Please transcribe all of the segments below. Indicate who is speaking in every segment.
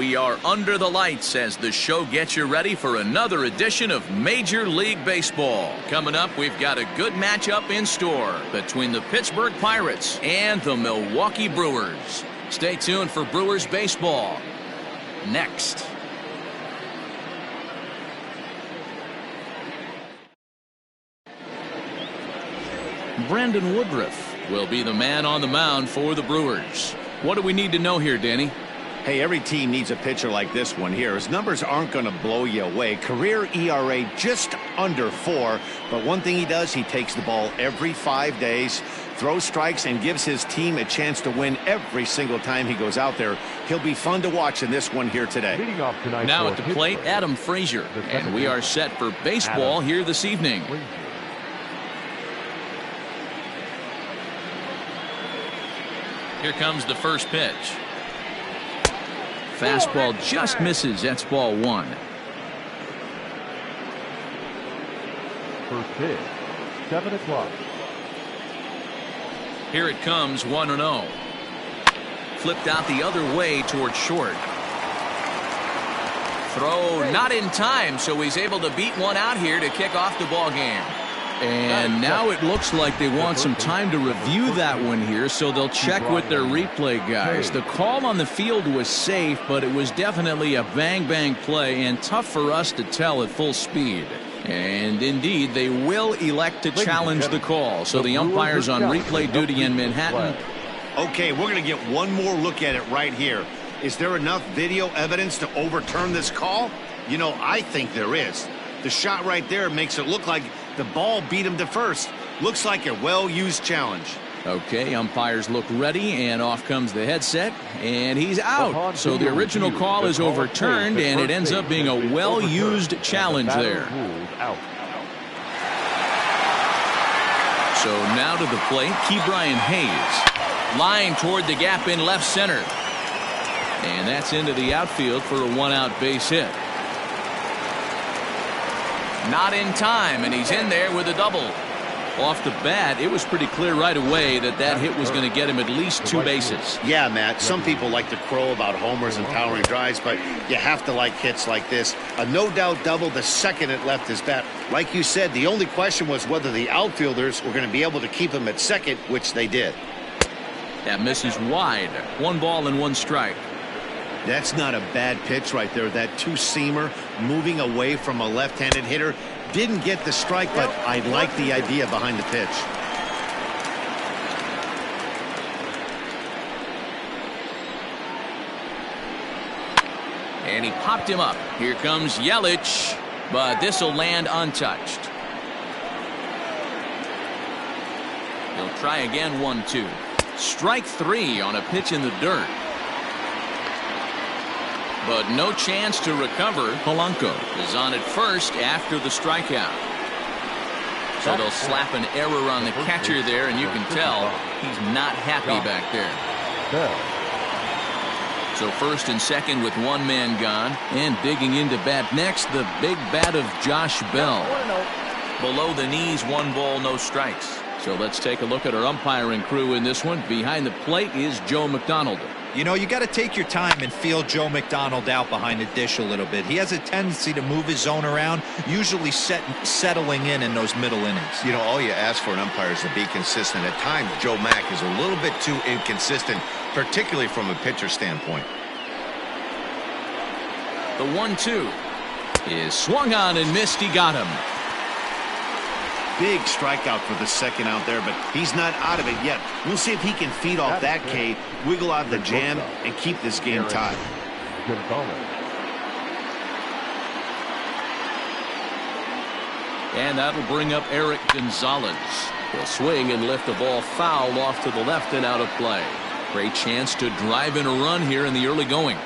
Speaker 1: We are under the lights as the show gets you ready for another edition of Major League Baseball. Coming up, we've got a good matchup in store between the Pittsburgh Pirates and the Milwaukee Brewers. Stay tuned for Brewers baseball next. Brandon Woodruff will be the man on the mound for the Brewers. What do we need to know here, Danny?
Speaker 2: Hey, every team needs a pitcher like this one here. His numbers aren't going to blow you away. Career ERA just under 4. But one thing he does, he takes the ball every 5 days, throws strikes, and gives his team a chance to win every single time he goes out there. He'll be fun to watch in this one here today.
Speaker 1: Now at the plate, Adam Frazier. And we are set for baseball here this evening. Here comes the first pitch. Fastball just misses. That's ball 1.
Speaker 3: First pitch, 7 o'clock.
Speaker 1: Here it comes, 1-0. Flipped out the other way towards short. Throw not in time, so he's able to beat one out here to kick off the ball game. And now it looks like they want some time to review that one here, so they'll check with their replay guys. The call on the field was safe, but it was definitely a bang-bang play and tough for us to tell at full speed. And indeed, they will elect to challenge the call. So the umpire's on replay duty in Manhattan.
Speaker 2: Okay, we're going to get one more look at it right here. Is there enough video evidence to overturn this call? You know, I think there is. The shot right there makes it look like the ball beat him to first. Looks like a well-used challenge.
Speaker 1: Okay, umpires look ready, and off comes the headset, and he's out. So the original call is overturned, and it ends up being a well-used challenge there. So now to the plate, Ke'Bryan Hayes. Line toward the gap in left center. And that's into the outfield for a one-out base hit. Not in time, and he's in there with a double. Off the bat, it was pretty clear right away that that hit was going to get him at least 2 bases.
Speaker 2: Yeah, Matt, some people like to crow about homers and powering drives, but you have to like hits like this. A no-doubt double the second it left his bat. Like you said, the only question was whether the outfielders were going to be able to keep him at second, which they did.
Speaker 1: That misses wide. 1 ball and 1 strike.
Speaker 2: That's not a bad pitch right there. That two-seamer moving away from a left-handed hitter. Didn't get the strike, but I like the idea behind the pitch.
Speaker 1: And he popped him up. Here comes Yelich, but this will land untouched. He'll try again, 1-2. Strike 3 on a pitch in the dirt. But no chance to recover. Polanco is on at first after the strikeout. So they'll slap an error on the catcher there, and you can tell he's not happy back there. So first and second with 1 man gone. And digging into bat next, the big bat of Josh Bell. Below the knees, 1 ball, no strikes. So let's take a look at our umpiring crew in this one. Behind the plate is Joe McDonald.
Speaker 4: You know, you got to take your time and feel Joe McDonald out behind the dish a little bit. He has a tendency to move his zone around, usually settling in those middle innings.
Speaker 2: You know, all you ask for an umpire is to be consistent. At times, Joe Mack is a little bit too inconsistent, particularly from a pitcher standpoint.
Speaker 1: The 1-2 is swung on and missed. He got him.
Speaker 2: Big strikeout for the second out there, but he's not out of it yet. We'll see if he can feed off that K, wiggle out the jam, and keep this game tied.
Speaker 1: And that'll bring up Eric Gonzalez. He'll swing and lift the ball foul off to the left and out of play. Great chance to drive in a run here in the early going.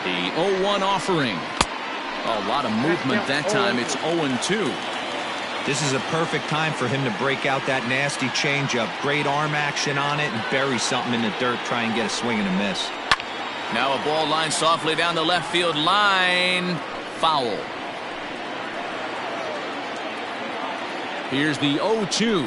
Speaker 1: The 0-1 offering. A lot of movement that time. It's 0-2.
Speaker 4: This is a perfect time for him to break out that nasty changeup. Great arm action on it and bury something in the dirt. Try and get a swing and a miss.
Speaker 1: Now a ball line softly down the left field line. Foul. Here's the 0-2.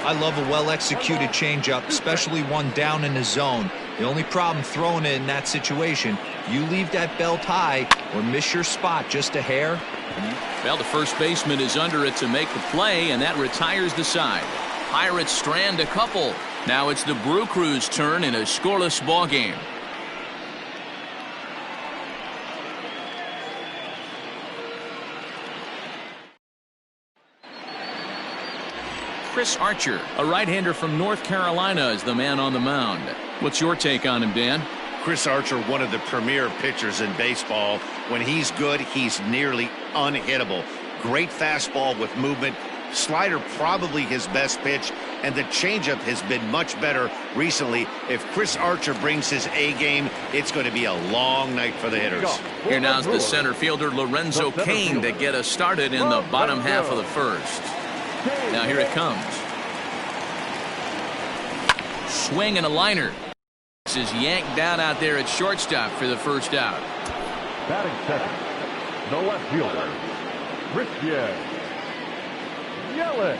Speaker 4: I love a well-executed changeup, especially one down in the zone. The only problem throwing it in that situation, you leave that belt high or miss your spot just a hair.
Speaker 1: Well, the first baseman is under it to make the play, and that retires the side. Pirates strand a couple. Now it's the Brew Crew's turn in a scoreless ball game. Chris Archer, a right-hander from North Carolina, is the man on the mound. What's your take on him, Dan?
Speaker 2: Chris Archer, one of the premier pitchers in baseball. When he's good, he's nearly unhittable. Great fastball with movement. Slider probably his best pitch, and the changeup has been much better recently. If Chris Archer brings his A game, it's going to be a long night for the hitters.
Speaker 1: Here now's the center fielder Lorenzo Cain to get us started in the bottom half of the first. Now here it comes. Swing and a liner. This is yanked down out there at shortstop for the first out.
Speaker 3: Batting second, the left fielder, Christian Yelich.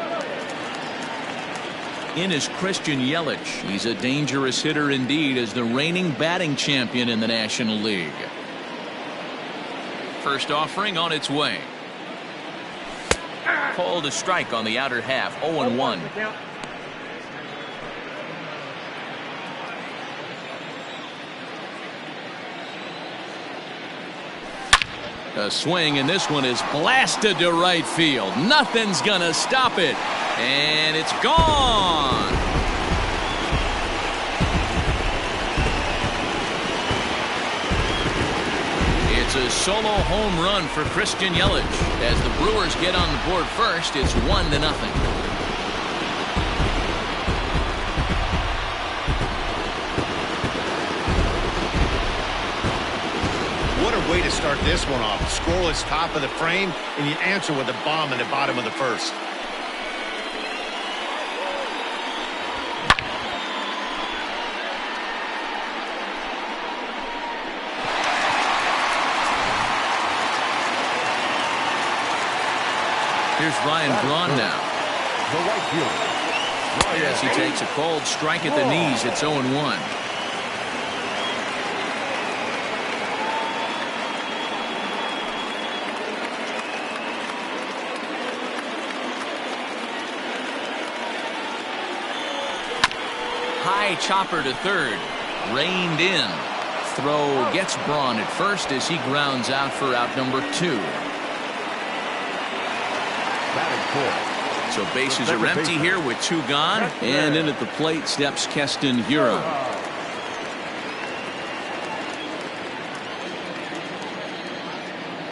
Speaker 1: In is Christian Yelich. He's a dangerous hitter indeed as the reigning batting champion in the National League. First offering on its way. Called a strike on the outer half. 0-1. A swing, and this one is blasted to right field. Nothing's gonna stop it, and it's gone. It's a solo home run for Christian Yelich. As the Brewers get on the board first, it's 1-0.
Speaker 2: What a way to start this one off. Scoreless top of the frame, and you answer with a bomb in the bottom of the first.
Speaker 1: Here's Ryan Braun now.
Speaker 3: The right fielder,
Speaker 1: As he takes a cold strike at the knees, it's 0-1. High chopper to third. Reined in. Throw gets Braun at first as he grounds out for out number 2.
Speaker 3: batting fourth.
Speaker 1: So bases are empty here with 2 gone. And in at the plate steps Keston Hiura.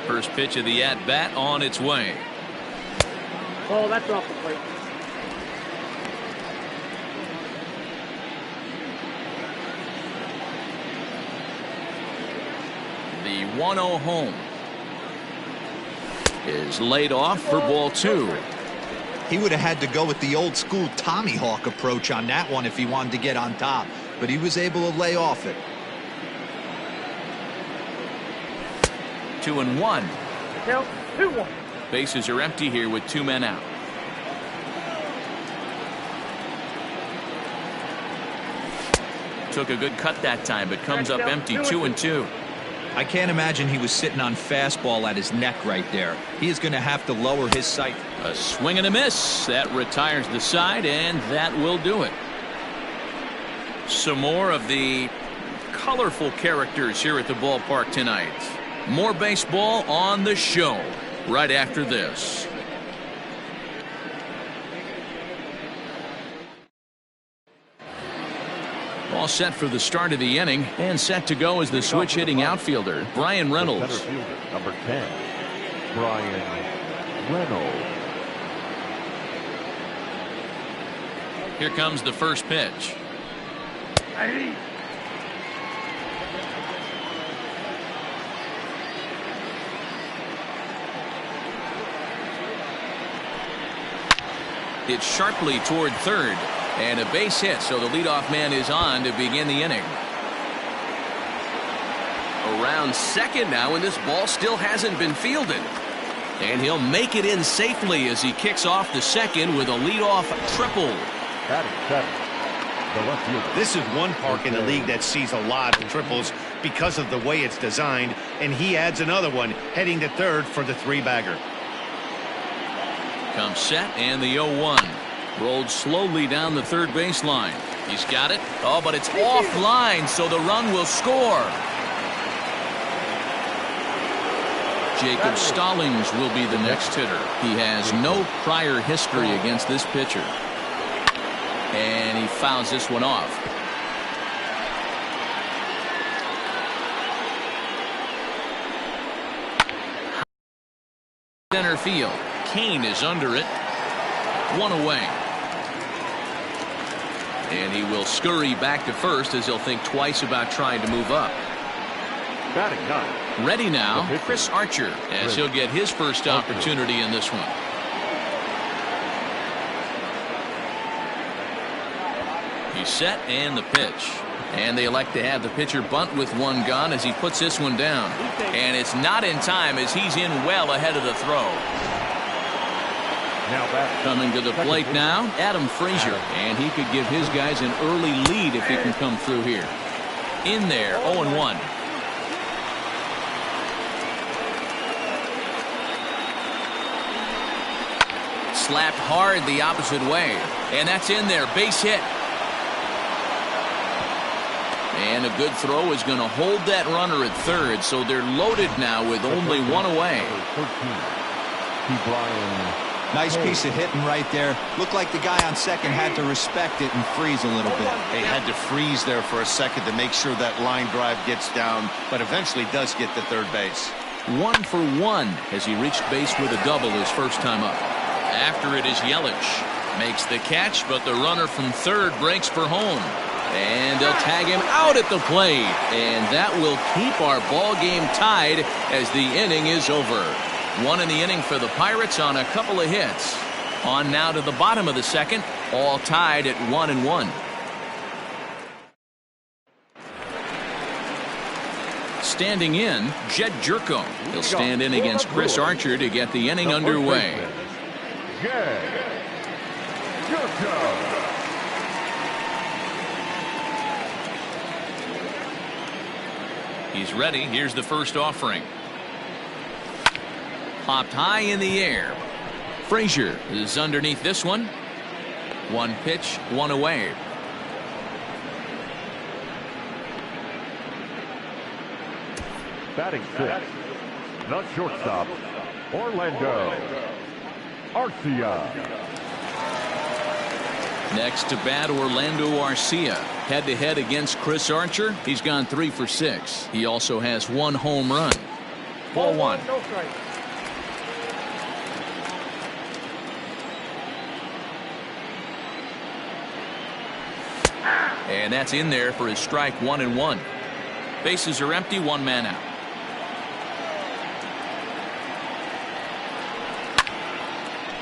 Speaker 1: First pitch of the at-bat on its way.
Speaker 5: Oh, that's off the plate.
Speaker 1: The 1-0 home is laid off for ball 2.
Speaker 4: He would have had to go with the old school Tommy Hawk approach on that one if he wanted to get on top, but he was able to lay off it.
Speaker 1: 2-1.
Speaker 5: Now, 2-1.
Speaker 1: Bases are empty here with 2 men out. Took a good cut that time, but comes up empty. 2-2.
Speaker 4: I can't imagine he was sitting on fastball at his neck right there. He is going to have to lower his sight.
Speaker 1: A swing and a miss. That retires the side, and that will do it. Some more of the colorful characters here at the ballpark tonight. More baseball on the show right after this. All set for the start of the inning, and set to go is the switch-hitting outfielder, Brian Reynolds.
Speaker 3: Center fielder, number 10, Brian Reynolds.
Speaker 1: Here comes the first pitch. It's sharply toward third. And a base hit, so the leadoff man is on to begin the inning. Around second now, and this ball still hasn't been fielded. And he'll make it in safely as he kicks off the second with a leadoff triple.
Speaker 3: Batting seven, the left fielder.
Speaker 2: This is one park in the league that sees a lot of triples because of the way it's designed, and he adds another one heading to third for the three-bagger.
Speaker 1: Comes set and the 0-1. Rolled slowly down the third baseline. He's got it. Oh, but it's offline, so the run will score. Jacob Stallings will be the next hitter. He has no prior history against this pitcher. And he fouls this one off. Center field. Kane is under it. One away. And he will scurry back to first as he'll think twice about trying to move up.
Speaker 3: Batting nine.
Speaker 1: Ready now, Chris Archer, as he'll get his first opportunity in this one. He's set and the pitch. And they elect to have the pitcher bunt with one gone as he puts this one down. And it's not in time as he's in well ahead of the throw. Coming to the plate now, Adam Frazier. And he could give his guys an early lead if he can come through here. In there, 0-1. Slapped hard the opposite way. And that's in there, base hit. And a good throw is going to hold that runner at third, so they're loaded now with only one away.
Speaker 4: Nice piece of hitting right there. Looked like the guy on second had to respect it and freeze a little bit.
Speaker 2: They had to freeze there for a second to make sure that line drive gets down, but eventually does get to third base.
Speaker 1: 1 for 1 as he reached base with a double his first time up. After it is Yelich. Makes the catch, but the runner from third breaks for home. And they'll tag him out at the plate. And that will keep our ball game tied as the inning is over. One in the inning for the Pirates on a couple of hits. On now to the bottom of the second, all tied at 1-1. Standing in, Jed Jerko. He'll stand in against Chris Archer to get the inning underway.
Speaker 3: Jed Jerko.
Speaker 1: He's ready. Here's the first offering. Popped high in the air. Frazier is underneath this one. One pitch, one away.
Speaker 3: Batting six, the shortstop, Orlando Arcia.
Speaker 1: Next to bat, Orlando Arcia. Head-to-head against Chris Archer. He's gone 3 for 6. He also has 1 home run. Ball 1.
Speaker 5: No strike.
Speaker 1: And that's in there for his strike, 1-1. Bases are empty, 1 man out.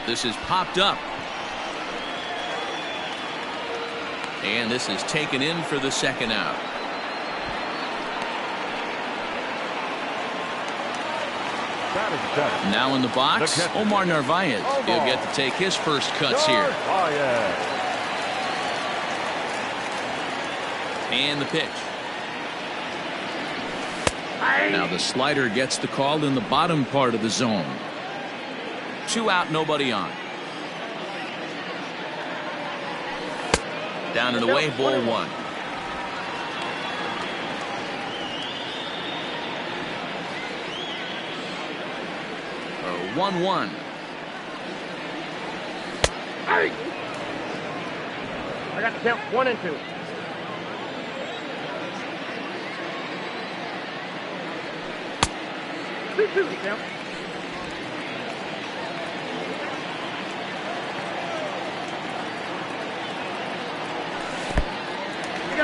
Speaker 1: This is popped up. And this is taken in for the second out. Now in the box, Omar Narvaez. He'll get to take his first cuts here. And the pitch. Now the slider gets the call in the bottom part of the zone. 2 out, nobody on. Down and away, ball 1. A 1-1.
Speaker 5: I got the count 1 and 2. Two count.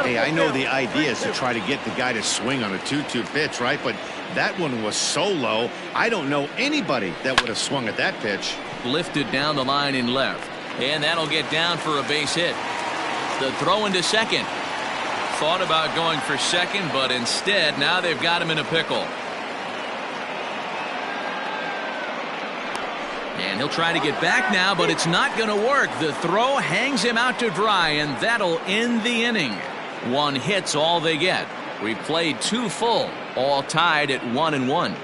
Speaker 2: Hey, I know the idea is to try to get the guy to swing on a 2-2 pitch, right? But that one was so low, I don't know anybody that would have swung at that pitch.
Speaker 1: Lifted down the line in left. And that'll get down for a base hit. The throw into second. Thought about going for second, but instead, now they've got him in a pickle. And he'll try to get back now, but it's not going to work. The throw hangs him out to dry, and that'll end the inning. One hit's all they get. We played 2 full, all tied at 1-1.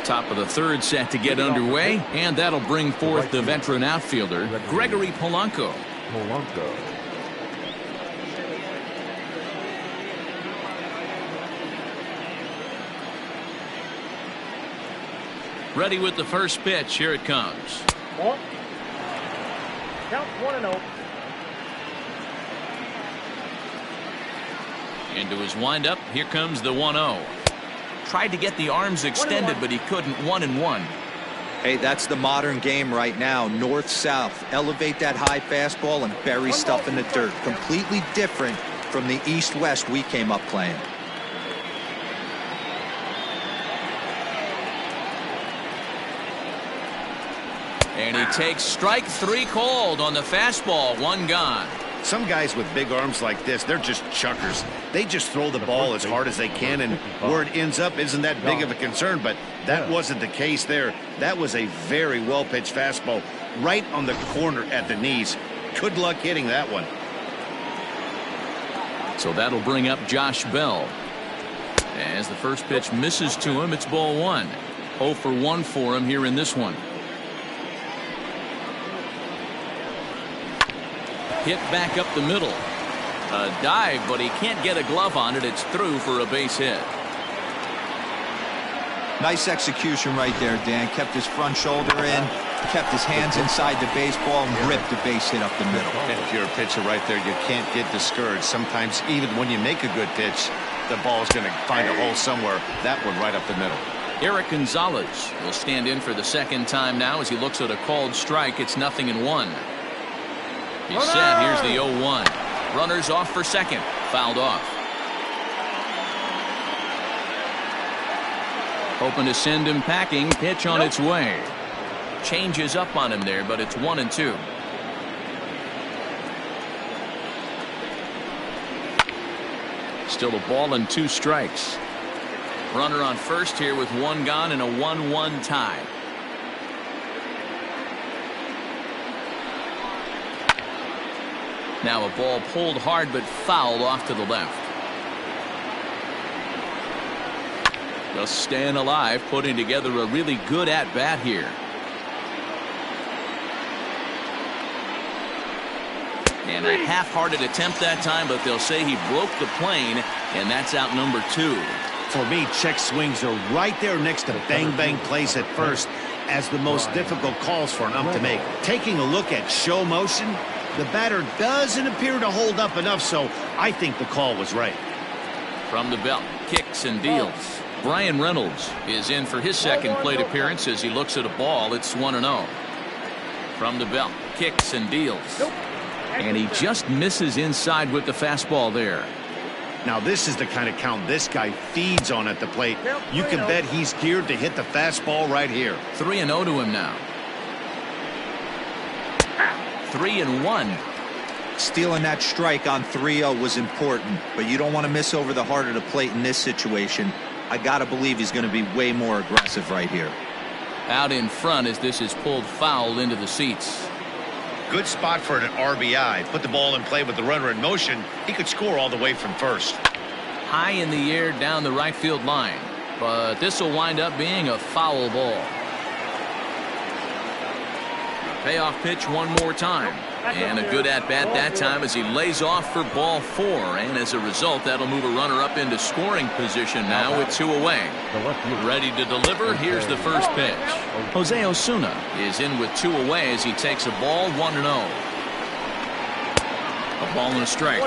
Speaker 1: Top of the 3rd set to get underway, and that'll bring forth the veteran outfielder, Gregory Polanco. Ready with the first pitch. Here it comes.
Speaker 5: Ball. Count 1-0.
Speaker 1: Into his windup. Here comes the 1-0. Tried to get the arms extended, but he couldn't. 1-1.
Speaker 4: Hey, that's the modern game right now. North-south. Elevate that high fastball and bury stuff in the dirt. Completely different from the east-west we came up playing.
Speaker 1: And he takes strike 3 called on the fastball. 1 gone.
Speaker 2: Some guys with big arms like this, they're just chuckers. They just throw the ball as hard as they can, and where it ends up isn't that big of a concern, but that wasn't the case there. That was a very well-pitched fastball right on the corner at the knees. Good luck hitting that one.
Speaker 1: So that'll bring up Josh Bell. As the first pitch misses to him, it's ball 1. 0 for 1 for him here in this one. Hit back up the middle. A dive, but he can't get a glove on it. It's through for a base hit.
Speaker 4: Nice execution right there, Dan. Kept his front shoulder in, kept his hands inside the baseball, and ripped the base hit up the middle.
Speaker 2: And if you're a pitcher right there, you can't get discouraged. Sometimes even when you make a good pitch, the ball's going to find a hole somewhere. That one right up the middle.
Speaker 1: Eric Gonzalez will stand in for the 2nd time now as he looks at a called strike. It's 0-1. He's set. Here's the 0-1. Runners off for second. Fouled off. Hoping to send him packing. Pitch on its way. Changes up on him there, but it's 1-2. Still a ball and 2 strikes. Runner on first here with 1 gone and a 1-1 tie. Now a ball pulled hard but fouled off to the left. Just staying alive, putting together a really good at-bat here. And a half-hearted attempt that time, but they'll say he broke the plane, and that's out number 2.
Speaker 2: For me, check swings are right there next to bang-bang plays at first as the most difficult calls for an ump to make. Taking a look at show motion, the batter doesn't appear to hold up enough, so I think the call was right.
Speaker 1: From the belt, kicks and deals. Brian Reynolds is in for his 2nd plate appearance as he looks at a ball. It's 1-0. From the belt, kicks and deals. And he just misses inside with the fastball there.
Speaker 2: Now this is the kind of count this guy feeds on at the plate. You can bet he's geared to hit the fastball right here.
Speaker 1: 3-0 to him now. 3-1.
Speaker 4: Stealing that strike on 3-0 was important, but you don't want to miss over the heart of the plate in this situation. I got to believe he's going to be way more aggressive right here.
Speaker 1: Out in front as this is pulled foul into the seats.
Speaker 2: Good spot for an RBI. Put the ball in play with the runner in motion. He could score all the way from first.
Speaker 1: High in the air down the right field line, but this will wind up being a foul ball. Payoff pitch one more time, and a good at-bat that time as he lays off for ball 4, and as a result that'll move a runner up into scoring position now with 2 away. Ready to deliver. Here's the first pitch. Jose Osuna is in with 2 away as he takes a ball 1-0. A ball and a strike.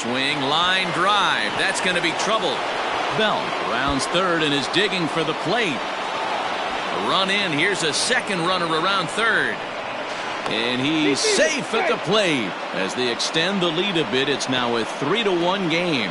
Speaker 1: Swing, line drive. That's going to be trouble. Bell rounds third and is digging for the plate. A run in. Here's a second runner around third. And he's safe at the plate. As they extend the lead a bit, it's now a 3-1 game.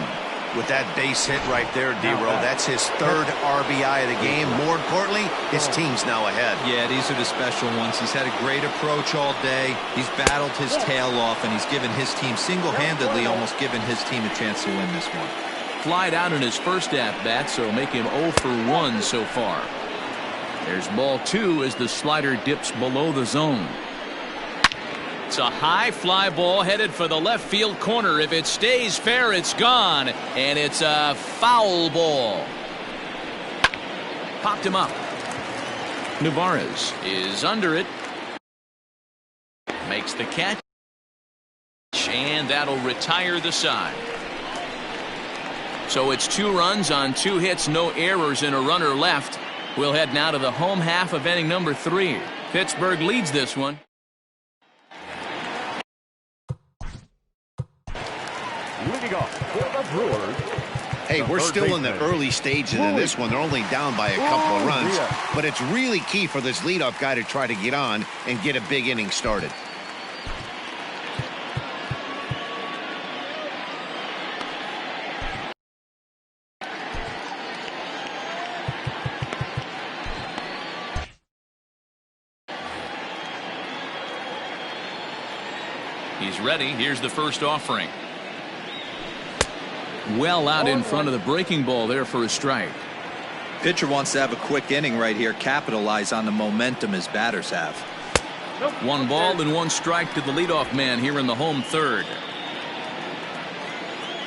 Speaker 2: With that base hit right there, D-Row, that's his third RBI of the game. More importantly, his team's now ahead.
Speaker 4: Yeah, these are the special ones. He's had a great approach all day. He's battled his tail off, and he's given his team single-handedly, almost given his team a chance to win this one.
Speaker 1: Flied out in his first at-bat, so make him 0 for 1 so far. There's ball 2 as the slider dips below the zone. It's a high fly ball headed for the left field corner. If it stays fair, it's gone, and it's a foul ball. Popped him up. Navarez is under it. Makes the catch, and that'll retire the side. So it's 2 runs on 2 hits, no errors, and a runner left. We'll head now to the home half of inning number 3. Pittsburgh leads this one.
Speaker 3: Leading off for the Brewers.
Speaker 2: Hey, we're still in the early stages of this one. They're only down by a couple of runs, but it's really key for this leadoff guy to try to get on and get a big inning started.
Speaker 1: He's ready. Here's the first offering. Well out in front of the breaking ball there for a strike.
Speaker 4: Pitcher wants to have a quick inning right here, capitalize on the momentum his batters have.
Speaker 1: 1 ball and 1 strike to the leadoff man here in the home third.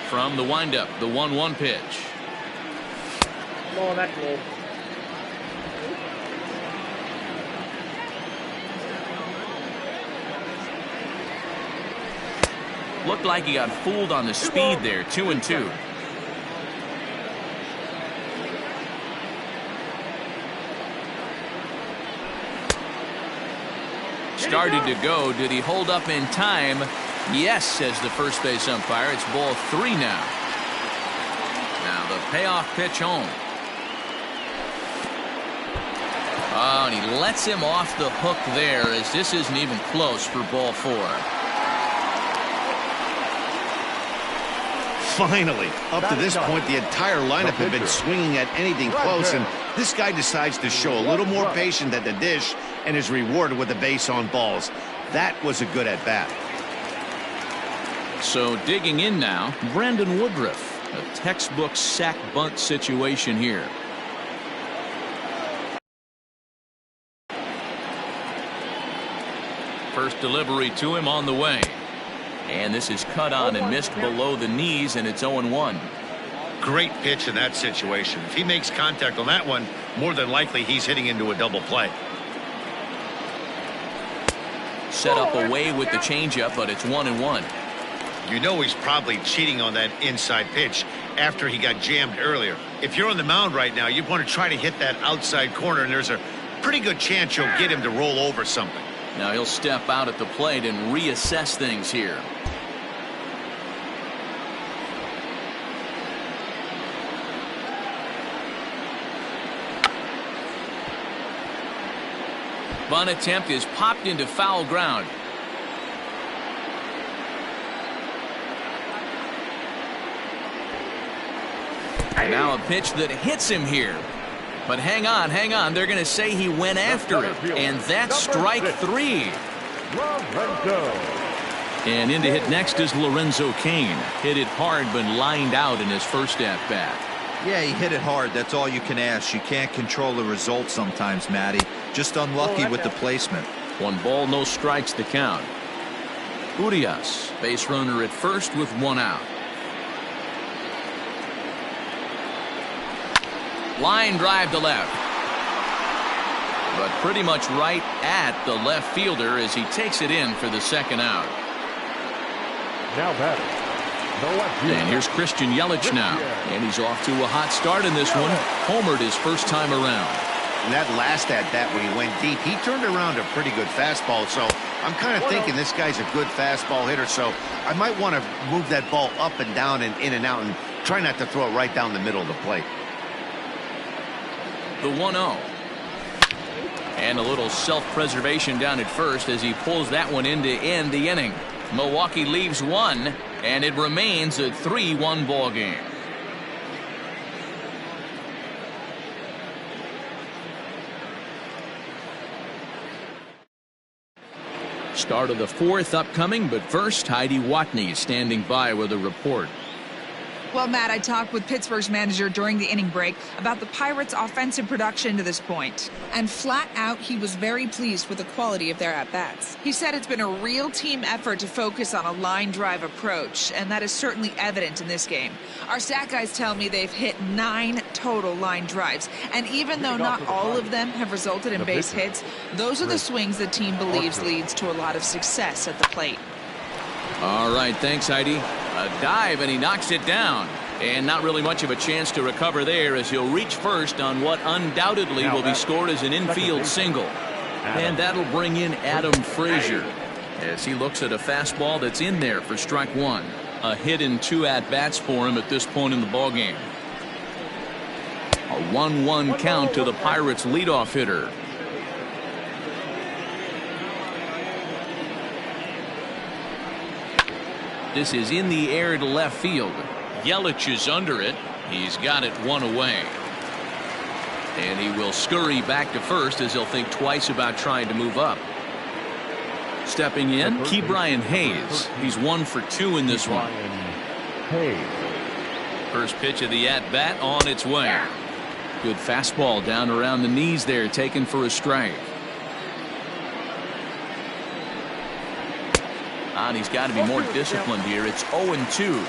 Speaker 1: From the windup, the 1-1 pitch.
Speaker 5: Come on, that's low.
Speaker 1: Looked like he got fooled on the speed there. 2-2. Started to go. Did he hold up in time? Yes, says the first base umpire. It's ball 3 now. Now the payoff pitch home. Oh, and he lets him off the hook there, as this isn't even close for ball 4.
Speaker 2: Finally, up to this point, the entire lineup had been swinging at anything close, and this guy decides to show a little more patience at the dish and is rewarded with a base on balls. That was a good at-bat.
Speaker 1: So digging in now, Brandon Woodruff. A textbook sack bunt situation here. First delivery to him on the way. And this is cut on and missed below the knees, and it's 0-1.
Speaker 2: Great pitch in that situation. If he makes contact on that one, more than likely he's hitting into a double play.
Speaker 1: Set up away with the changeup, but it's 1-1.
Speaker 2: You know he's probably cheating on that inside pitch after he got jammed earlier. If you're on the mound right now, you want to try to hit that outside corner, and there's a pretty good chance you'll get him to roll over something.
Speaker 1: Now he'll step out at the plate and reassess things here. Bunt attempt is popped into foul ground. And now a pitch that hits him here. But hang on. They're going to say he went after it. And that's strike 3. And in to hit next is Lorenzo Cain. Hit it hard, but lined out in his first at-bat.
Speaker 4: Yeah, he hit it hard. That's all you can ask. You can't control the result sometimes, Matty. Just unlucky with the placement.
Speaker 1: 1 ball, no strikes to count. Urias, base runner at first with 1 out. Line drive to left. But pretty much right at the left fielder as he takes it in for the 2nd out.
Speaker 3: Now batting, the left fielder.
Speaker 1: And here's Christian Yelich now. And he's off to a hot start in this one. Homered his first time around.
Speaker 2: And that last at-bat when he went deep, he turned around a pretty good fastball. So I'm kind of thinking this guy's a good fastball hitter. So I might want to move that ball up and down and in and out and try not to throw it right down the middle of the plate.
Speaker 1: The 1-0. And a little self-preservation down at first as he pulls that one in to end the inning. Milwaukee leaves 1, and it remains a 3-1 ball game. Start of the fourth upcoming, but first, Heidi Watney standing by with a report.
Speaker 6: Well, Matt, I talked with Pittsburgh's manager during the inning break about the Pirates' offensive production to this point. And flat out, he was very pleased with the quality of their at-bats. He said it's been a real team effort to focus on a line drive approach, and that is certainly evident in this game. Our stat guys tell me they've hit 9 total line drives, and even though not all of them have resulted in base hits, those are the swings the team believes leads to a lot of success at the plate.
Speaker 1: All right, thanks, Heidi. A dive, and he knocks it down. And not really much of a chance to recover there as he'll reach first on what undoubtedly will be scored as an infield single. And that'll bring in Adam Frazier as he looks at a fastball that's in there for strike one. A hit in 2 at-bats for him at this point in the ballgame. A 1-1 count to the Pirates' leadoff hitter. This is in the air to left field. Yelich is under it. He's got it 1 away. And he will scurry back to first as he'll think twice about trying to move up. Stepping in, Ke'Bryan Hayes. He's 1 for 2 in this one. First pitch of the at-bat on its way. Good fastball down around the knees there, taken for a strike. And he's got to be more disciplined here. It's 0-2.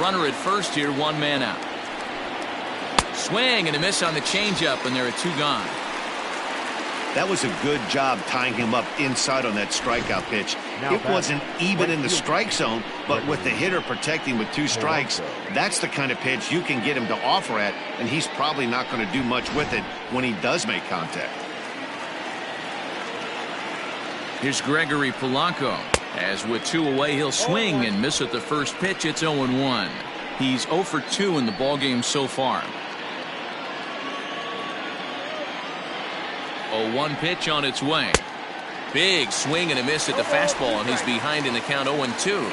Speaker 1: Runner at first here, 1 man out. Swing and a miss on the changeup, and there are 2 gone.
Speaker 2: That was a good job tying him up inside on that strikeout pitch. It wasn't even in the strike zone, but with the hitter protecting with 2 strikes, that's the kind of pitch you can get him to offer at, and he's probably not going to do much with it when he does make contact.
Speaker 1: Here's Gregory Polanco. As with 2 away, he'll swing and miss at the first pitch. It's 0-1. He's 0 for 2 in the ballgame so far. 0-1 pitch on its way. Big swing and a miss at the fastball, and he's behind in the count 0-2.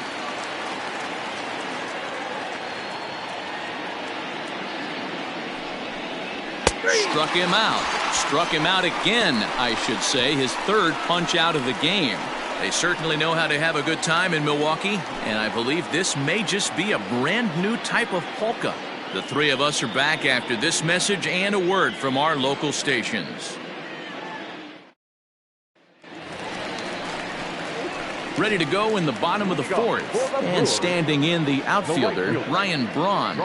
Speaker 1: Struck him out. Struck him out again, I should say. His 3rd punch out of the game. They certainly know how to have a good time in Milwaukee, and I believe this may just be a brand new type of polka. The 3 of us are back after this message and a word from our local stations. Ready to go in the bottom of the 4th. And standing in the outfielder, Ryan Braun.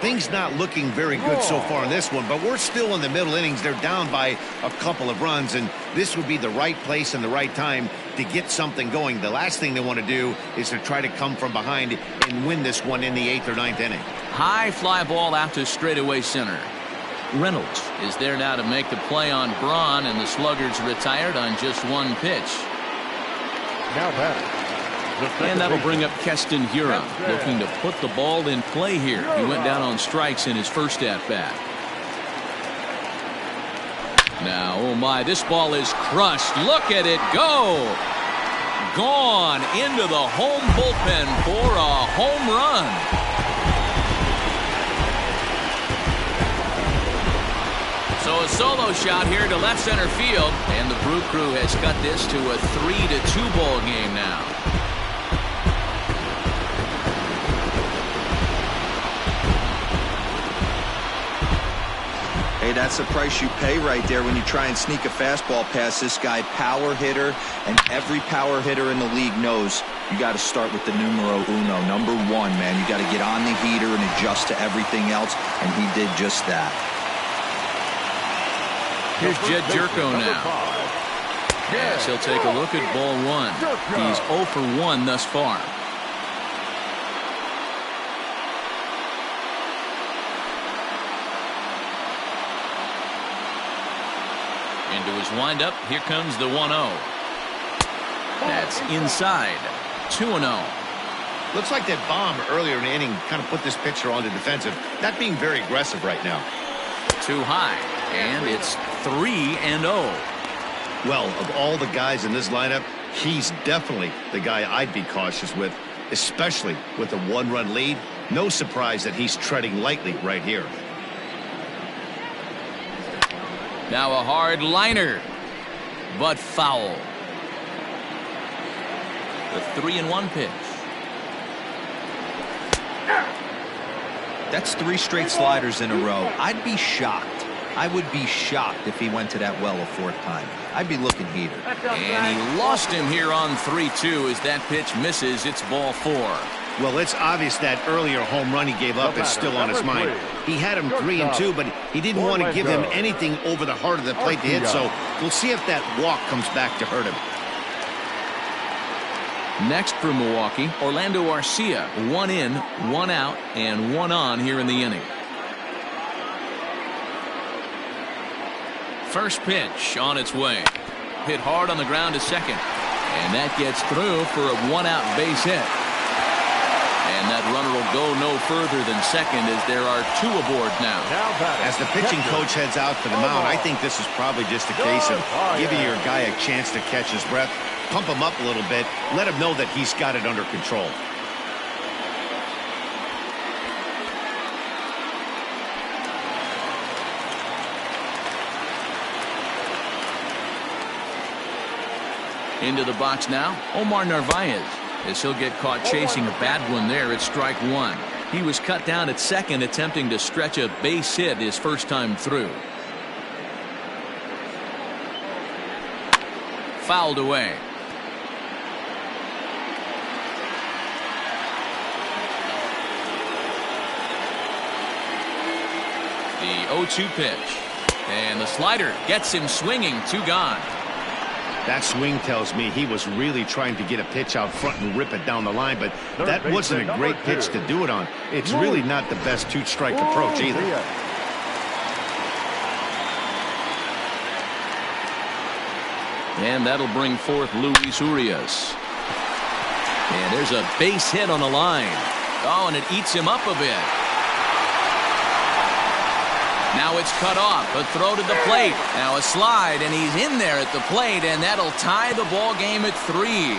Speaker 2: Things not looking very good so far in this one, but we're still in the middle innings. They're down by a couple of runs, and this would be the right place and the right time to get something going. The last thing they want to do is to try to come from behind and win this one in the 8th or 9th inning.
Speaker 1: High fly ball out to straightaway center. Reynolds is there now to make the play on Braun, and the Sluggers retired on just 1 pitch.
Speaker 3: Now
Speaker 1: and that'll bring up Keston Hiura, looking to put the ball in play here. He went down on strikes in his first at-bat. Now, oh my, this ball is crushed. Look at it go. Gone into the home bullpen for a home run. So a solo shot here to left center field, and the Brew Crew has cut this to a 3-2 ball game now.
Speaker 7: Hey, that's the price you pay right there when you try and sneak a fastball past this guy. Power hitter, and every power hitter in the league knows you got to start with the numero uno, number 1, man. You got to get on the heater and adjust to everything else, and he did just that.
Speaker 1: Here's Jed Jerko now. Yes, he'll take a look at ball 1. He's 0 for 1 thus far. Into his windup, here comes the 1-0. That's inside. 2-0.
Speaker 2: Looks like that bomb earlier in the inning kind of put this pitcher on the defensive. Not being very aggressive right now.
Speaker 1: Too high, and it's 3-0.
Speaker 2: Well, of all the guys in this lineup, he's definitely the guy I'd be cautious with, especially with a 1-run lead. No surprise that he's treading lightly right here.
Speaker 1: Now a hard liner, but foul. The 3-1 pitch.
Speaker 4: That's 3 straight sliders in a row. I'd be shocked. I would be shocked if he went to that well a 4th time. I'd be looking heated.
Speaker 1: And he lost him here on 3-2 as that pitch misses. It's ball 4.
Speaker 2: Well, it's obvious that earlier home run he gave up is still on his mind. He had him 3-2, but he didn't want to give him anything over the heart of the plate to hit, so we'll see if that walk comes back to hurt him.
Speaker 1: Next for Milwaukee, Orlando Arcia. 1 in, 1 out, and 1 on here in the inning. First pitch on its way. Hit hard on the ground to second. And that gets through for a 1-out base hit. And that runner will go no further than second as there are 2 aboard now.
Speaker 2: As the pitching coach heads out to the mound, I think this is probably just a case of giving your guy a chance to catch his breath, pump him up a little bit, let him know that he's got it under control.
Speaker 1: Into the box now, Omar Narvaez, as he'll get caught chasing a bad one there at strike 1. He was cut down at second, attempting to stretch a base hit his first time through. Fouled away. The 0-2 pitch. And the slider gets him swinging. 2 gone.
Speaker 2: That swing tells me he was really trying to get a pitch out front and rip it down the line, but that wasn't a great pitch to do it on. It's really not the best 2-strike approach either.
Speaker 1: And that'll bring forth Luis Urias. And there's a base hit on the line. Oh, and it eats him up a bit. Now it's cut off. A throw to the plate. Now a slide, and he's in there at the plate, and that'll tie the ball game at 3.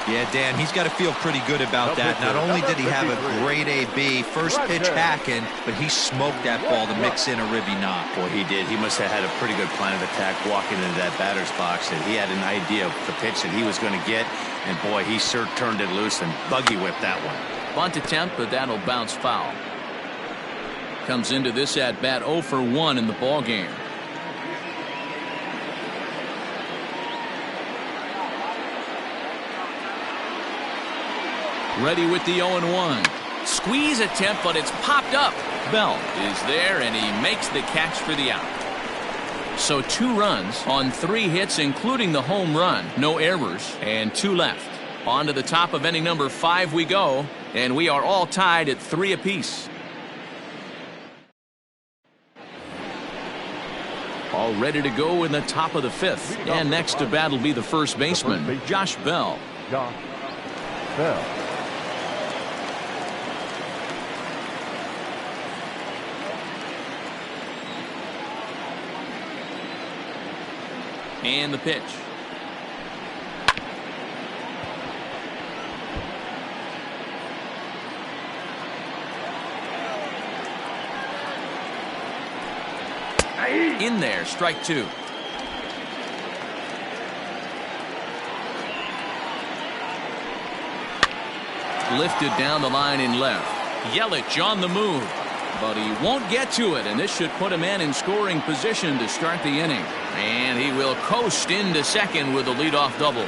Speaker 4: Yeah, Dan, he's got to feel pretty good about that. Not only did he have a great AB, first pitch hacking, but he smoked that ball to mix in a ribby knock.
Speaker 2: Boy, he did. He must have had a pretty good plan of attack walking into that batter's box, and he had an idea of the pitch that he was going to get, and boy, he sure turned it loose and buggy whipped that one.
Speaker 1: Bunt attempt, but that'll bounce foul. Comes into this at bat 0 for 1 in the ball game. Ready with the 0-1. Squeeze attempt, but it's popped up. Bell is there, and he makes the catch for the out. So 2 runs on 3 hits, including the home run. No errors, and 2 left. On to the top of inning number 5 we go, and we are all tied at 3 apiece. All ready to go in the top of the 5th. And next to bat will be the first baseman, Josh Bell.
Speaker 3: Josh Bell.
Speaker 1: And the pitch. In there, strike 2. Lifted down the line in left. Yelich on the move, but he won't get to it, and this should put a man in scoring position to start the inning. And he will coast into second with a leadoff double.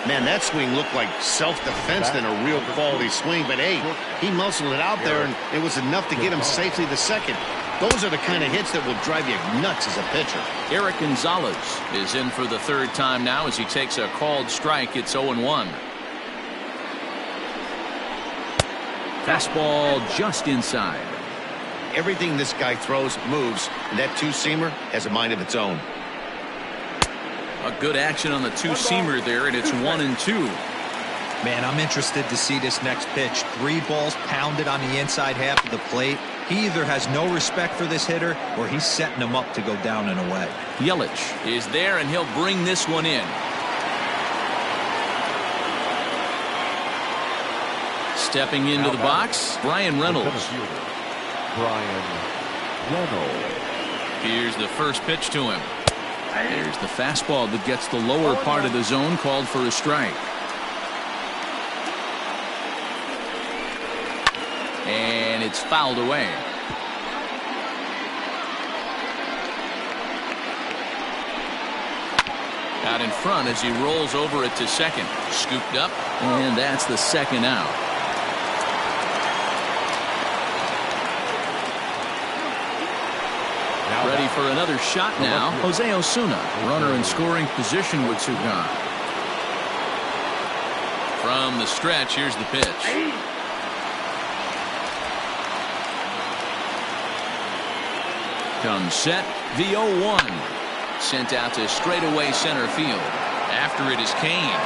Speaker 2: Man, that swing looked like self-defense than a real quality swing, but hey, he muscled it out there, and it was enough to get him safely to second. Those are the kind of hits that will drive you nuts as a pitcher.
Speaker 1: Eric Gonzalez is in for the 3rd time now as he takes a called strike. It's 0-1. Fastball just inside.
Speaker 2: Everything this guy throws moves, and that 2-seamer has a mind of its own.
Speaker 1: A good action on the 2-seamer there, and it's 1-2.
Speaker 4: Man, I'm interested to see this next pitch. 3 balls pounded on the inside half of the plate. He either has no respect for this hitter, or he's setting him up to go down and away.
Speaker 1: Yelich is there, and he'll bring this one in. Stepping into the box, Brian Reynolds.
Speaker 3: Brian Reynolds.
Speaker 1: Here's the first pitch to him. There's the fastball that gets the lower part of the zone, called for a strike. it's fouled away. Out in front as he rolls over it to second. Scooped up, and that's the second out. Ready for another shot now. Jose Osuna, runner in scoring position with two gone. From the stretch, here's the pitch. Comes set, the 0-1. Sent out to straightaway center field. After it is Kane.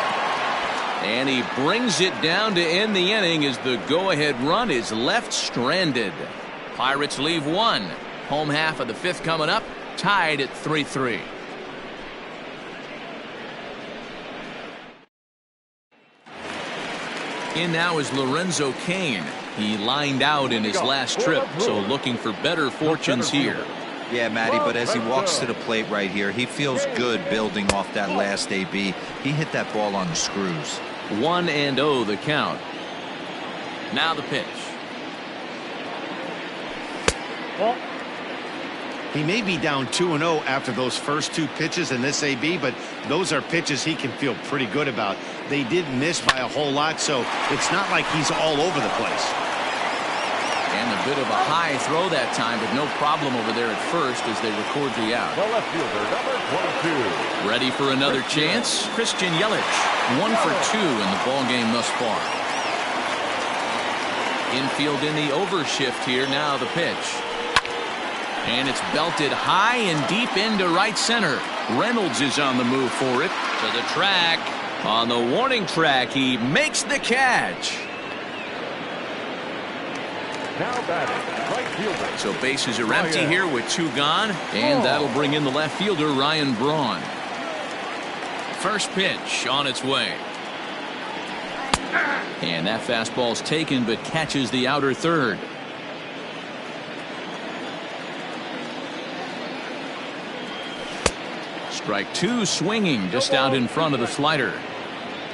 Speaker 1: And he brings it down to end the inning as the go-ahead run is left stranded. Pirates leave one. Home half of the fifth coming up, tied at 3-3. In now is Lorenzo Cain. He lined out in his last trip, so looking for better fortunes here.
Speaker 7: Yeah, Matty, but as he walks to the plate right here, he feels good building off that last AB. He hit that ball on the screws.
Speaker 1: 1-0 the count. Now the pitch.
Speaker 2: He may be down 2-0 after those first two pitches in this AB, but those are pitches he can feel pretty good about. They did miss by a whole lot, so it's not like he's all over the place.
Speaker 1: And a bit of a high throw that time, but no problem over there at first as they record the out.
Speaker 3: The left fielder, number 22.
Speaker 1: Ready for another chance? Christian Yelich, 1 for 2 in the ballgame thus far. Infield in the overshift here. Now the pitch. And it's belted high and deep into right center. Reynolds is on the move for it. To the track. On the warning track, he makes the catch.
Speaker 3: Now batting, right fielder.
Speaker 1: So bases are empty here with two gone. And that'll bring in the left fielder, Ryan Braun. First pitch on its way. And that fastball's taken but catches the outer third. Strike two, swinging just out in front of the slider.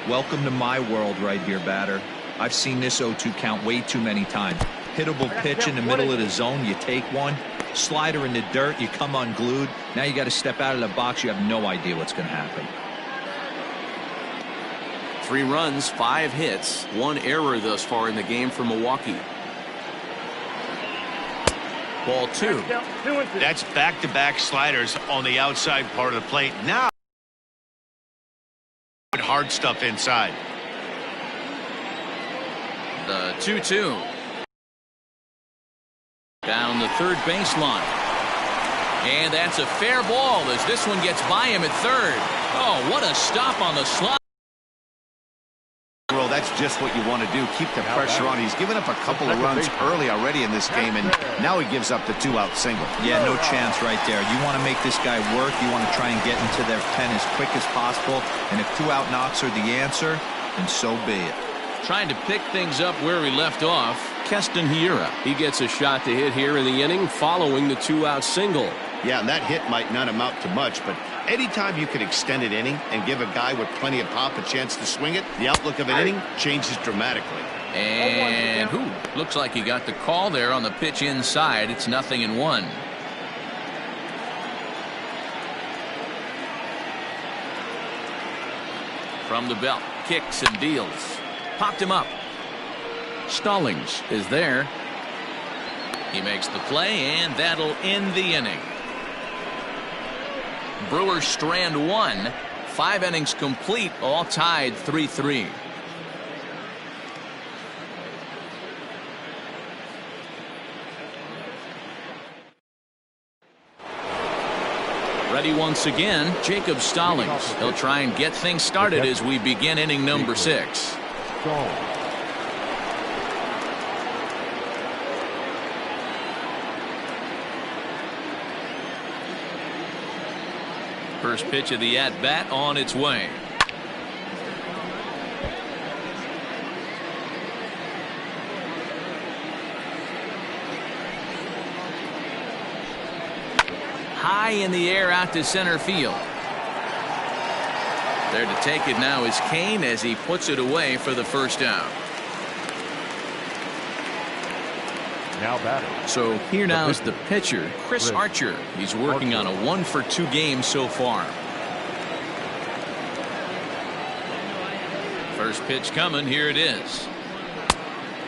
Speaker 4: Welcome to my world right here, batter. I've seen this 0-2 count way too many times. Hittable pitch in the middle of the zone, you take one. Slider in the dirt, you come unglued. Now you got to step out of the box. You have no idea what's going to happen.
Speaker 1: 3 runs, 5 hits, 1 error thus far in the game for Milwaukee. Ball 2.
Speaker 2: That's back-to-back sliders on the outside part of the plate. Now hard stuff inside.
Speaker 1: The 2-2. Down the third baseline. And that's a fair ball as this one gets by him at third. Oh, what a stop on the slide.
Speaker 2: Well, that's just what you want to do. Keep the pressure on. He's given up a couple of runs early already in this game, and now he gives up the 2-out single.
Speaker 7: Yeah, no chance right there. You want to make this guy work. You want to try and get into their pen as quick as possible. And if 2-out knocks are the answer, then so be it.
Speaker 1: Trying to pick things up where he left off, Keston Hiura. He gets a shot to hit here in the inning following the 2-out single.
Speaker 2: Yeah, and that hit might not amount to much, but anytime you can extend an inning and give a guy with plenty of pop a chance to swing it, the outlook of an inning changes dramatically.
Speaker 1: And looks like he got the call there on the pitch inside. It's 0-1. From the belt, kicks and deals. Popped him up. Stallings is there. He makes the play, and that'll end the inning. Brewers strand 1. 5 innings complete, all tied 3-3. Ready once again, Jacob Stallings. He'll try and get things started as we begin inning number 6. First pitch of the at-bat on its way. High in the air out to center field. There to take it now is Kane as he puts it away for the first out.
Speaker 3: Now batting.
Speaker 1: So here now is the pitcher, Chris Archer. He's working on a 1-for-2 game so far. First pitch coming. Here it is.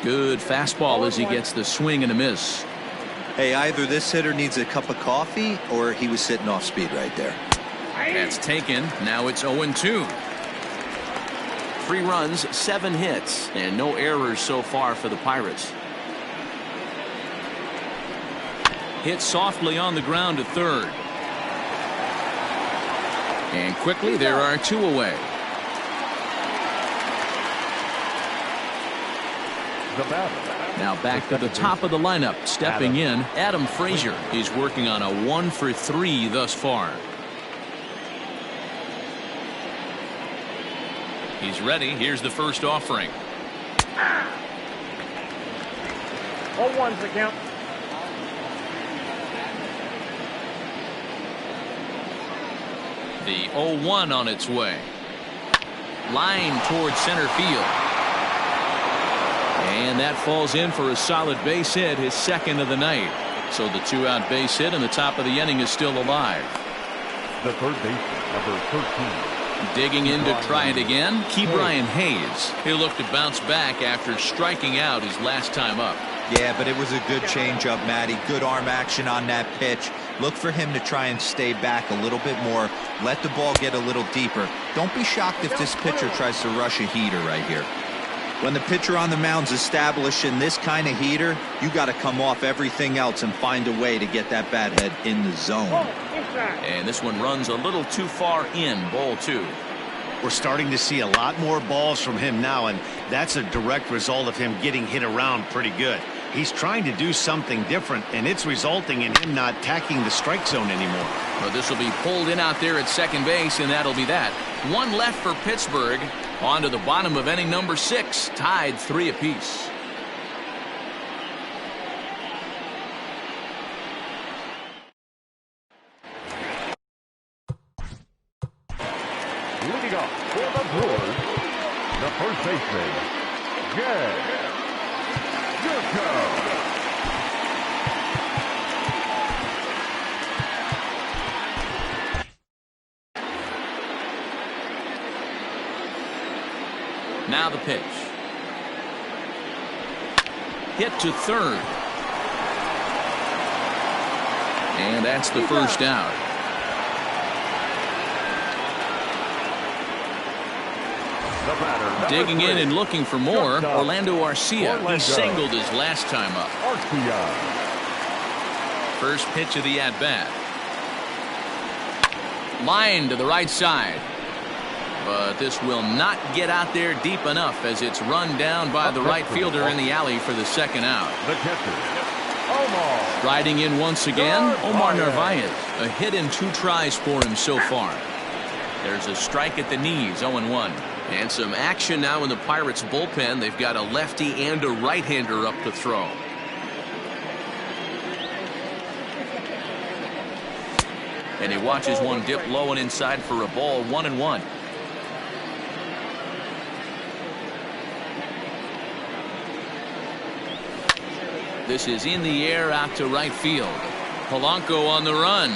Speaker 1: Good fastball as he gets the swing and a miss.
Speaker 7: Hey, either this hitter needs a cup of coffee or he was sitting off speed right there.
Speaker 1: That's taken. Now it's 0-2. 3 runs, 7 hits, and no errors so far for the Pirates. Hit softly on the ground to third. And quickly there are 2 away. Now back to the top of the lineup. Stepping in, Adam Frazier. He's working on a 1-for-3 thus far. He's ready. Here's the first offering.
Speaker 5: 0-1's the count.
Speaker 1: The 0-1 on its way. Line towards center field. And that falls in for a solid base hit, his second of the night. So the 2-out base hit and the top of the inning is still alive.
Speaker 3: The third baseman, number 13.
Speaker 1: Digging in to try it again, Ke'Bryan Hayes. He'll look to bounce back after striking out his last time up.
Speaker 7: Yeah, but it was a good changeup, Matty. Good arm action on that pitch. Look for him to try and stay back a little bit more. Let the ball get a little deeper. Don't be shocked if this pitcher tries to rush a heater right here. When the pitcher on the mound's establishing this kind of heater, you got to come off everything else and find a way to get that bat head in the zone.
Speaker 1: And this one runs a little too far in, ball 2.
Speaker 2: We're starting to see a lot more balls from him now, and that's a direct result of him getting hit around pretty good. He's trying to do something different, and it's resulting in him not tacking the strike zone anymore.
Speaker 1: Well, this will be pulled in out there at second base, and that'll be that. 1 left for Pittsburgh. On to the bottom of inning number 6, tied 3 apiece.
Speaker 3: Leading off for the Brewers, the first baseman, Gurko.
Speaker 1: Now the pitch. Hit to third. And that's the first out. Digging in and looking for more, Orlando Arcia. He singled his last time up. First pitch of the at-bat. Line to the right side. But this will not get out there deep enough as it's run down by the right fielder in the alley for the second out.
Speaker 3: The catcher,
Speaker 1: Riding in once again, Omar Narvaez. A hit in 2 tries for him so far. There's a strike at the knees, 0-1. And some action now in the Pirates bullpen. They've got a lefty and a right-hander up to throw. And he watches one dip low and inside for a ball, 1-1. This is in the air out to right field. Polanco on the run.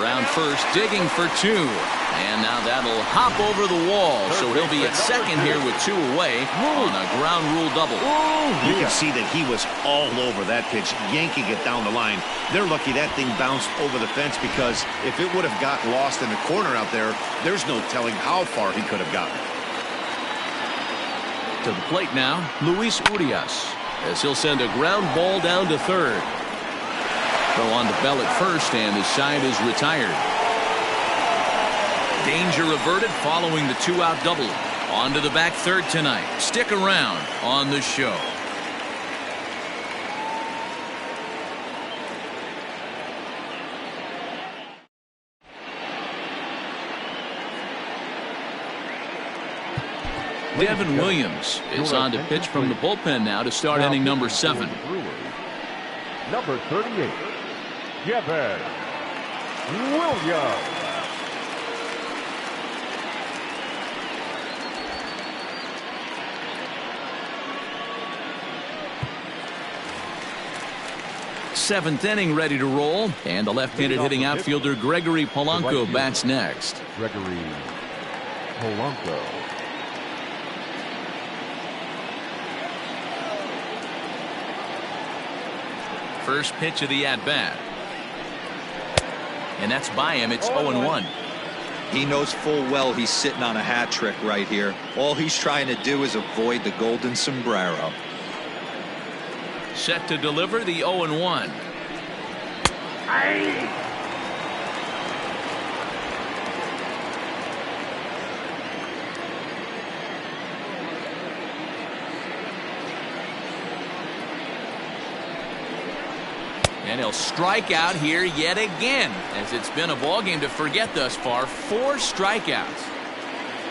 Speaker 1: Around first, digging for 2. And now that'll hop over the wall. So he'll be at second here with 2 away on a ground rule double.
Speaker 2: You can see that he was all over that pitch, yanking it down the line. They're lucky that thing bounced over the fence, because if it would have got lost in the corner out there, there's no telling how far he could have gotten.
Speaker 1: To the plate now, Luis Urias, as he'll send a ground ball down to third. Throw on to Bell at first, and his side is retired. Danger averted following the 2-out double. On to the back third tonight. Stick around on the show. Devin Williams is on to pitch from the bullpen now to start inning number 7.
Speaker 3: Number 38, Devin Williams.
Speaker 1: 7th inning ready to roll, and the left-handed hitting outfielder Gregory Polanco bats next.
Speaker 3: Gregory Polanco.
Speaker 1: First pitch of the at-bat. And that's by him. It's 0-1.
Speaker 7: He knows full well he's sitting on a hat trick right here. All he's trying to do is avoid the golden sombrero.
Speaker 1: Set to deliver the 0-1. And he'll strike out here yet again, as it's been a ball game to forget thus far. 4 strikeouts.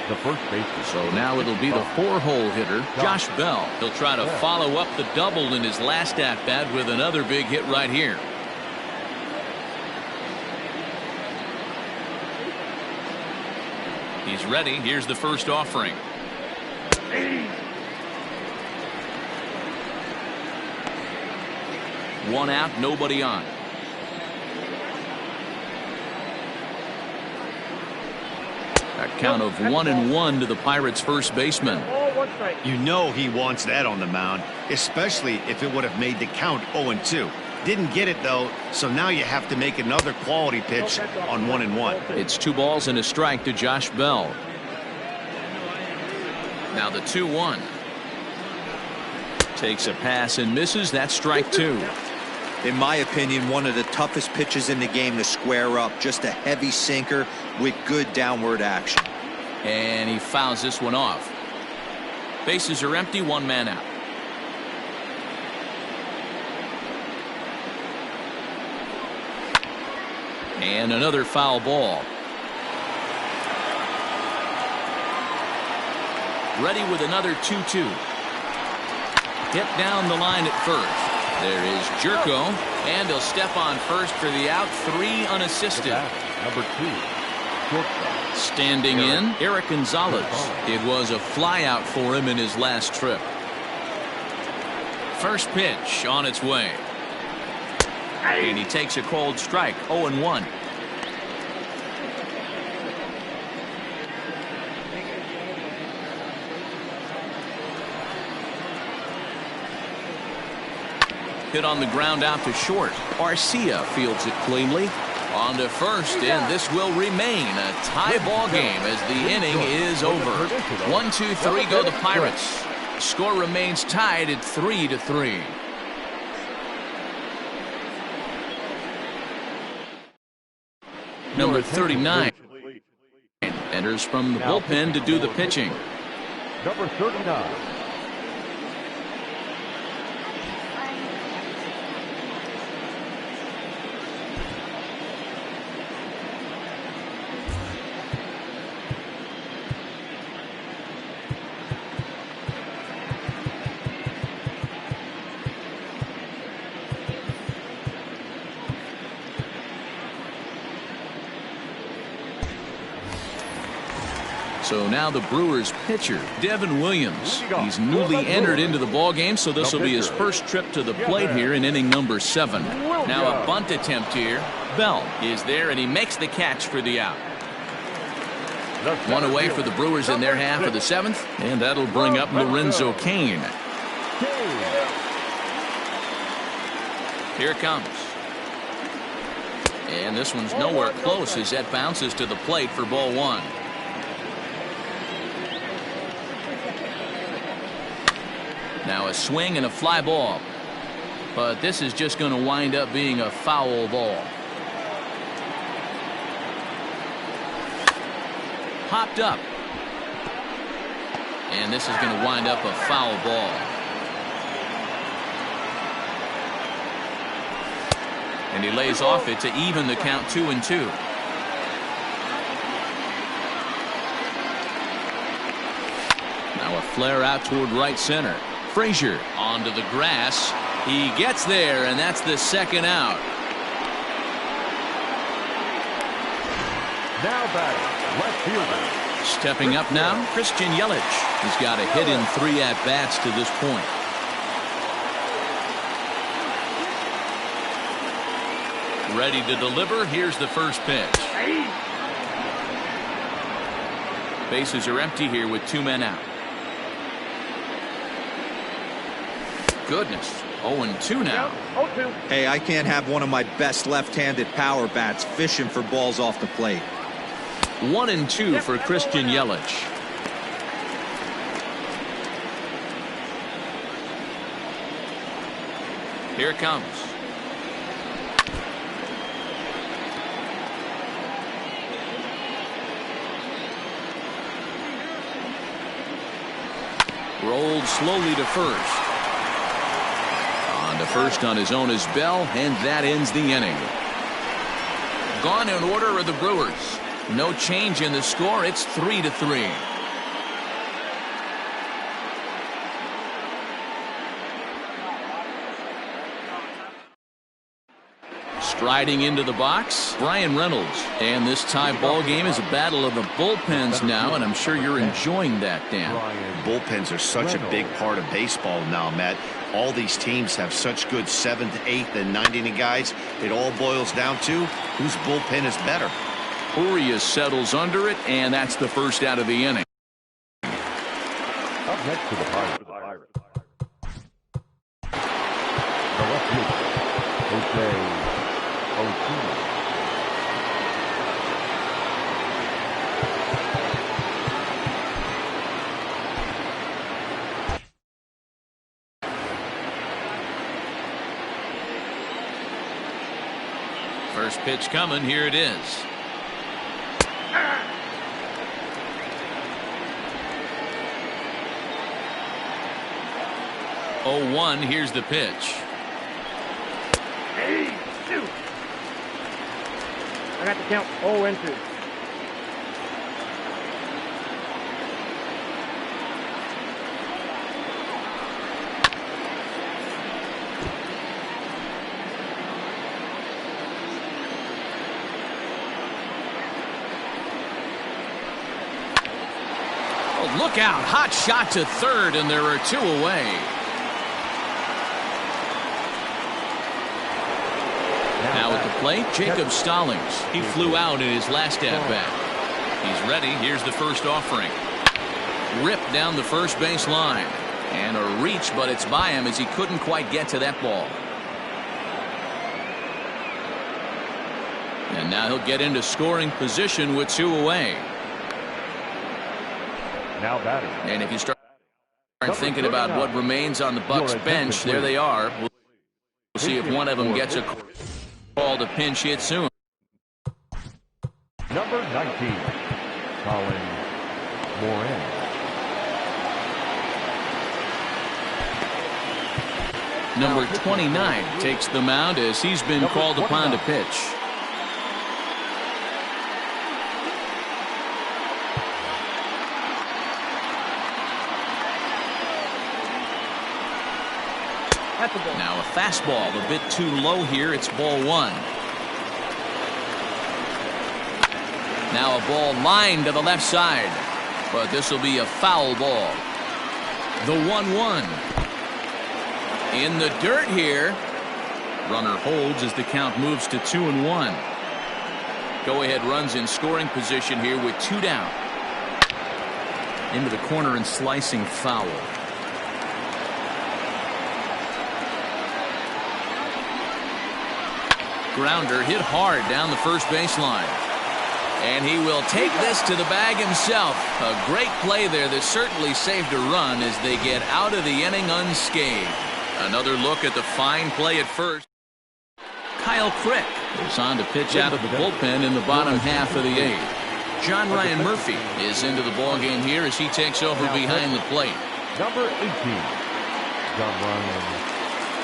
Speaker 3: The first baseman.
Speaker 1: So now it'll be the 4-hole hitter, Josh Bell. He'll try to follow up the double in his last at-bat with another big hit right here. He's ready. Here's the first offering. One out, nobody on. A count of 1-1 to the Pirates' first baseman.
Speaker 2: You know he wants that on the mound, especially if it would have made the count 0-2. Didn't get it though, so now you have to make another quality pitch on 1-1.
Speaker 1: It's 2 balls and a strike to Josh Bell. Now the 2-1. Takes a pass and misses. That's strike 2.
Speaker 7: In my opinion, one of the toughest pitches in the game to square up. Just a heavy sinker with good downward action.
Speaker 1: And he fouls this one off. Bases are empty, 1 man out. And another foul ball. Ready with another 2-2. Hit down the line at first. There is Jerko, and he'll step on first for the out. 3 unassisted.
Speaker 3: Number 2. Shortstop.
Speaker 1: Standing in, Eric Gonzalez. It was a flyout for him in his last trip. First pitch on its way. And he takes a cold strike. 0-1. Hit on the ground out to short. Arcia fields it cleanly. On to first, and this will remain a tie ball game as the inning is over. 1-2-3 go the Pirates. Score remains tied at 3-3. Number 39 enters from the bullpen to do the pitching.
Speaker 3: Number 39.
Speaker 1: So now the Brewers pitcher, Devin Williams. He's newly entered into the ballgame, so this will be his first trip to the plate here in inning number 7. Now a bunt attempt here. Bell is there, and he makes the catch for the out. 1 away for the Brewers in their half of the 7th, and that'll bring up Lorenzo Cain. Here it comes. And this one's nowhere close as that bounces to the plate for ball 1. Now a swing and a fly ball. But this is just going to wind up being a foul ball. Popped up. And this is going to wind up a foul ball. And he lays off it to even the count 2-2. Now a flare out toward right center. Frazier onto the grass. He gets there, and that's the second out.
Speaker 3: Now batting, left fielder.
Speaker 1: Stepping up now, Christian Yelich. He's got a hit in 3 at-bats to this point. Ready to deliver. Here's the first pitch. Bases are empty here with 2 men out. Goodness. 0-2 now.
Speaker 7: Hey, I can't have one of my best left-handed power bats fishing for balls off the plate.
Speaker 1: 1-2 for Christian Yelich. Here it comes. Rolled slowly to first. On to first on his own is Bell, and that ends the inning. Gone in order are the Brewers. No change in the score. It's 3-3. Striding into the box, Brian Reynolds. And this tie ball game is a battle of the bullpens now, and I'm sure you're enjoying that, Dan.
Speaker 2: Bullpens are such a big part of baseball now, Matt. All these teams have such good 7th, 8th, and 9th inning guys. It all boils down to whose bullpen is better.
Speaker 1: Urias settles under it, and that's the first out of the inning.
Speaker 3: Up next to the Pirates. The left fielder, Ayce407.
Speaker 1: First pitch coming. Here it is. Oh, 1. Here's the pitch.
Speaker 5: I got to count 0-2.
Speaker 1: Oh, look out. Hot shot to third, and there are 2 away. Now at the plate, Jacob Stallings. He flew out in his last at-bat. He's ready. Here's the first offering. Ripped down the first base line. And a reach, but it's by him as he couldn't quite get to that ball. And now he'll get into scoring position with 2 away.
Speaker 3: Now batting.
Speaker 1: And if you start thinking about what remains on the Bucs bench, there they are. We'll see if one of them gets a call to pinch hit soon.
Speaker 3: Number 19, Colin Moran.
Speaker 1: Number 29 takes the mound as he's been called upon to pitch. Now a fastball a bit too low here. It's ball 1. Now a ball lined to the left side, but this will be a foul ball. The 1-1 in the dirt here. Runner holds as the count moves to 2-1. Go ahead runs in scoring position here with 2 down. Into the corner and slicing foul. Grounder hit hard down the first baseline. And he will take this to the bag himself. A great play there that certainly saved a run as they get out of the inning unscathed. Another look at the fine play at first. Kyle Crick is on to pitch out of the bullpen in the bottom half of the 8th. John Ryan Murphy is into the ballgame here as he takes over behind the plate.
Speaker 3: Number 18, John Ryan.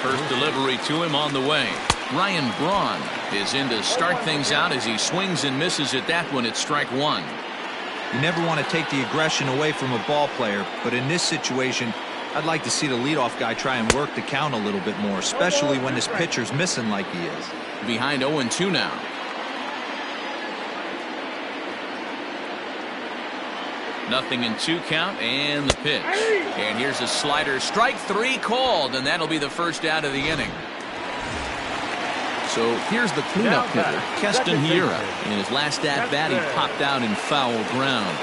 Speaker 1: First delivery to him on the way. Ryan Braun is in to start things out as he swings and misses at that one at strike 1.
Speaker 4: You never want to take the aggression away from a ball player, but in this situation, I'd like to see the leadoff guy try and work the count a little bit more, especially when this pitcher's missing like he is.
Speaker 1: Behind 0-2 now. Nothing in 2 count and the pitch. And here's a slider. Strike 3 called, and that'll be the first out of the inning. So here's the cleanup hitter, Keston Hiura. In his last at-bat, he popped out in foul ground.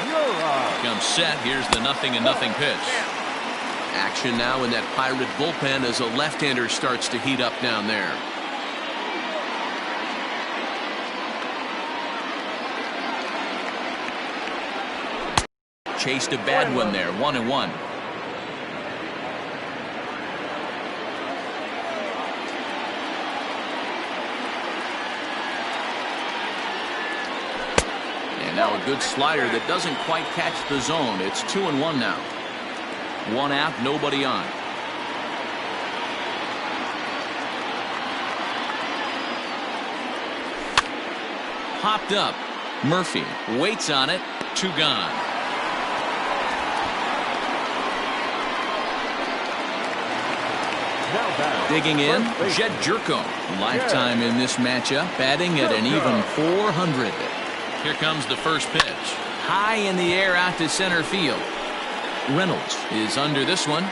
Speaker 1: Comes set. Here's the 0-0 pitch. Action now in that Pirate bullpen as a left-hander starts to heat up down there. Chased a bad one there, 1-1. And now a good slider that doesn't quite catch the zone. It's 2-1 now. One out, nobody on. Popped up. Murphy waits on it. 2 gone. Digging in, Jed Jerko. Lifetime in this matchup, batting at an even .400. Here comes the first pitch. High in the air out to center field. Reynolds is under this one.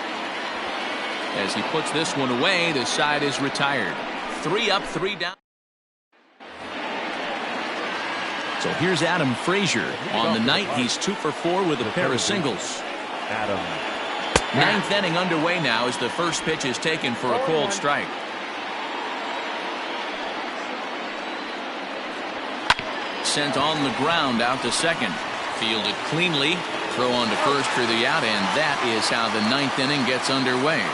Speaker 1: As he puts this one away, the side is retired. 3 up, 3 down. So here's Adam Frazier. On the night, he's 2 for 4 with a pair of singles.
Speaker 3: Adam.
Speaker 1: 9th inning underway now as the first pitch is taken for a cold strike. Sent on the ground out to second. Fielded cleanly. Throw on to first for the out, and that is how the 9th inning gets underway.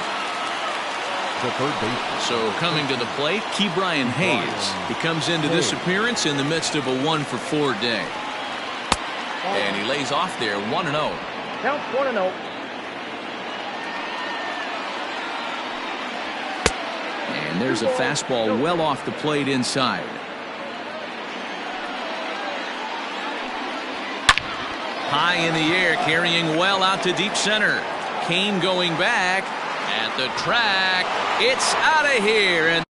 Speaker 1: So coming to the plate, Ke'Bryan Hayes. He comes into this appearance in the midst of a 1 for 4 day. And he lays off there, 1-0.
Speaker 5: Count 1-0.
Speaker 1: And there's a fastball well off the plate inside. High in the air, carrying well out to deep center. Kane going back at the track. It's out of here. And